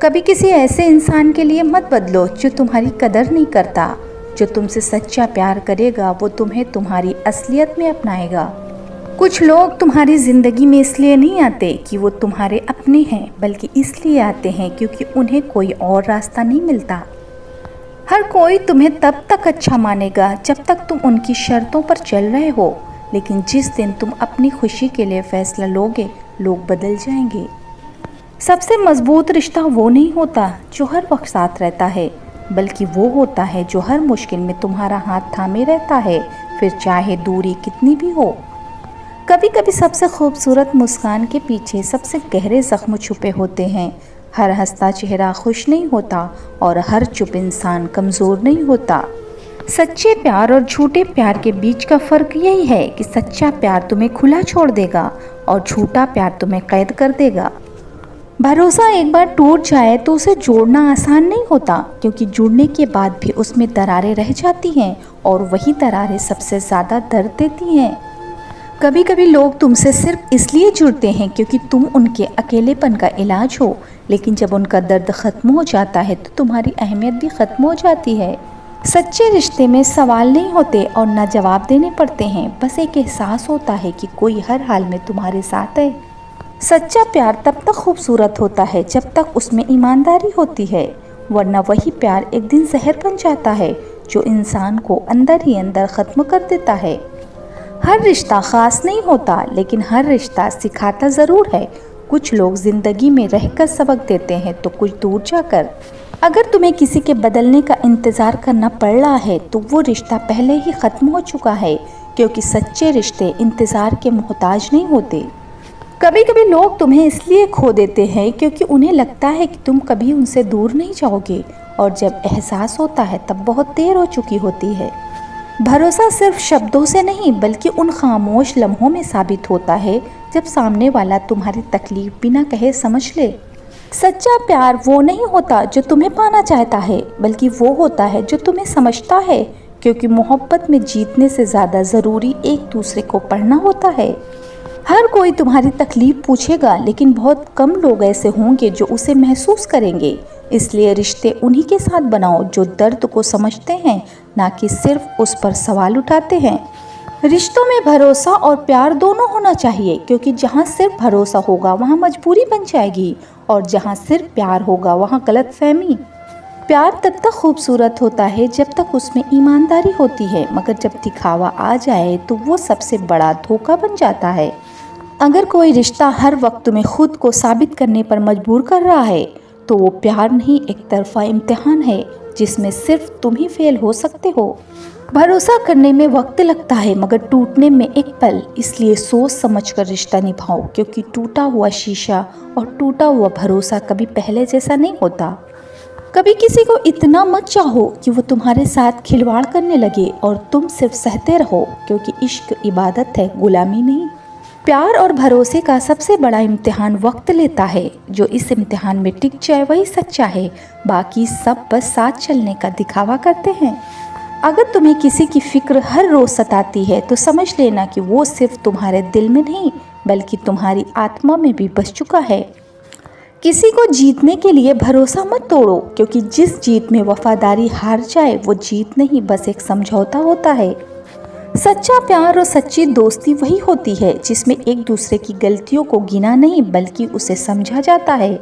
कभी किसी ऐसे इंसान के लिए मत बदलो जो तुम्हारी कदर नहीं करता। जो तुमसे सच्चा प्यार करेगा वो तुम्हें तुम्हारी असलियत में अपनाएगा। कुछ लोग तुम्हारी ज़िंदगी में इसलिए नहीं आते कि वो तुम्हारे अपने हैं, बल्कि इसलिए आते हैं क्योंकि उन्हें कोई और रास्ता नहीं मिलता। हर कोई तुम्हें तब तक अच्छा मानेगा जब तक तुम उनकी शर्तों पर चल रहे हो, लेकिन जिस दिन तुम अपनी खुशी के लिए फैसला लोगे, लोग बदल जाएंगे। सबसे मजबूत रिश्ता वो नहीं होता जो हर वक्त साथ रहता है, बल्कि वो होता है जो हर मुश्किल में तुम्हारा हाथ थामे रहता है, फिर चाहे दूरी कितनी भी हो। कभी कभी सबसे खूबसूरत मुस्कान के पीछे सबसे गहरे जख्म छुपे होते हैं। हर हंसता चेहरा खुश नहीं होता और हर चुप इंसान कमज़ोर नहीं होता। सच्चे प्यार और झूठे प्यार के बीच का फ़र्क यही है कि सच्चा प्यार तुम्हें खुला छोड़ देगा और झूठा प्यार तुम्हें कैद कर देगा। भरोसा एक बार टूट जाए तो उसे जोड़ना आसान नहीं होता, क्योंकि जुड़ने के बाद भी उसमें दरारें रह जाती हैं और वही दरारें सबसे ज़्यादा दर्द देती हैं। कभी कभी लोग तुमसे सिर्फ इसलिए जुड़ते हैं क्योंकि तुम उनके अकेलेपन का इलाज हो, लेकिन जब उनका दर्द ख़त्म हो जाता है तो तुम्हारी अहमियत भी ख़त्म हो जाती है। सच्चे रिश्ते में सवाल नहीं होते और ना जवाब देने पड़ते हैं, बस एक एहसास होता है कि कोई हर हाल में तुम्हारे साथ है। सच्चा प्यार तब तक खूबसूरत होता है जब तक उसमें ईमानदारी होती है, वरना वही प्यार एक दिन जहर बन जाता है जो इंसान को अंदर ही अंदर ख़त्म कर देता है। हर रिश्ता ख़ास नहीं होता, लेकिन हर रिश्ता सिखाता ज़रूर है। कुछ लोग ज़िंदगी में रहकर सबक देते हैं तो कुछ दूर जाकर। अगर तुम्हें किसी के बदलने का इंतज़ार करना पड़ रहा है तो वो रिश्ता पहले ही ख़त्म हो चुका है, क्योंकि सच्चे रिश्ते इंतज़ार के मोहताज नहीं होते। कभी कभी लोग तुम्हें इसलिए खो देते हैं क्योंकि उन्हें लगता है कि तुम कभी उनसे दूर नहीं जाओगे, और जब एहसास होता है तब बहुत देर हो चुकी होती है। भरोसा सिर्फ शब्दों से नहीं बल्कि उन खामोश लम्हों में साबित होता है जब सामने वाला तुम्हारी तकलीफ बिना कहे समझ ले। सच्चा प्यार वो नहीं होता जो तुम्हें पाना चाहता है, बल्कि वो होता है जो तुम्हें समझता है, क्योंकि मोहब्बत में जीतने से ज़्यादा ज़रूरी एक दूसरे को पढ़ना होता है। हर कोई तुम्हारी तकलीफ पूछेगा, लेकिन बहुत कम लोग ऐसे होंगे जो उसे महसूस करेंगे। इसलिए रिश्ते उन्हीं के साथ बनाओ जो दर्द को समझते हैं, ना कि सिर्फ उस पर सवाल उठाते हैं। रिश्तों में भरोसा और प्यार दोनों होना चाहिए, क्योंकि जहाँ सिर्फ भरोसा होगा वहाँ मजबूरी बन जाएगी, और जहाँ सिर्फ प्यार होगा वहाँ गलतफहमी। प्यार तब तक खूबसूरत होता है जब तक उसमें ईमानदारी होती है, मगर जब दिखावा आ जाए तो वो सबसे बड़ा धोखा बन जाता है। अगर कोई रिश्ता हर वक्त तुम्हें खुद को साबित करने पर मजबूर कर रहा है तो वो प्यार नहीं, एक तरफा इम्तिहान है जिसमें सिर्फ तुम ही फेल हो सकते हो। भरोसा करने में वक्त लगता है मगर टूटने में एक पल, इसलिए सोच समझकर रिश्ता निभाओ, क्योंकि टूटा हुआ शीशा और टूटा हुआ भरोसा कभी पहले जैसा नहीं होता। कभी किसी को इतना मत चाहो कि वो तुम्हारे साथ खिलवाड़ करने लगे और तुम सिर्फ सहते रहो, क्योंकि इश्क इबादत है, गुलामी नहीं। प्यार और भरोसे का सबसे बड़ा इम्तिहान वक्त लेता है। जो इस इम्तिहान में टिक जाए वही सच्चा है, बाकी सब बस साथ चलने का दिखावा करते हैं। अगर तुम्हें किसी की फिक्र हर रोज़ सताती है तो समझ लेना कि वो सिर्फ तुम्हारे दिल में नहीं बल्कि तुम्हारी आत्मा में भी बस चुका है। किसी को जीतने के लिए भरोसा मत तोड़ो, क्योंकि जिस जीत में वफादारी हार जाए वो जीत नहीं, बस एक समझौता होता है। सच्चा प्यार और सच्ची दोस्ती वही होती है जिसमें एक दूसरे की गलतियों को गिना नहीं बल्कि उसे समझा जाता है।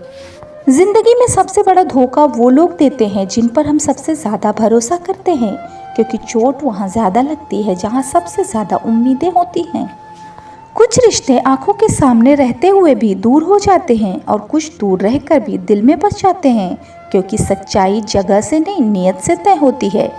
जिंदगी में सबसे बड़ा धोखा वो लोग देते हैं जिन पर हम सबसे ज़्यादा भरोसा करते हैं, क्योंकि चोट वहाँ ज़्यादा लगती है जहाँ सबसे ज़्यादा उम्मीदें होती हैं। कुछ रिश्ते आंखों के सामने रहते हुए भी दूर हो जाते हैं और कुछ दूर रहकर भी दिल में बस जाते हैं, क्योंकि सच्चाई जगह से नहीं, नीयत से तय होती है।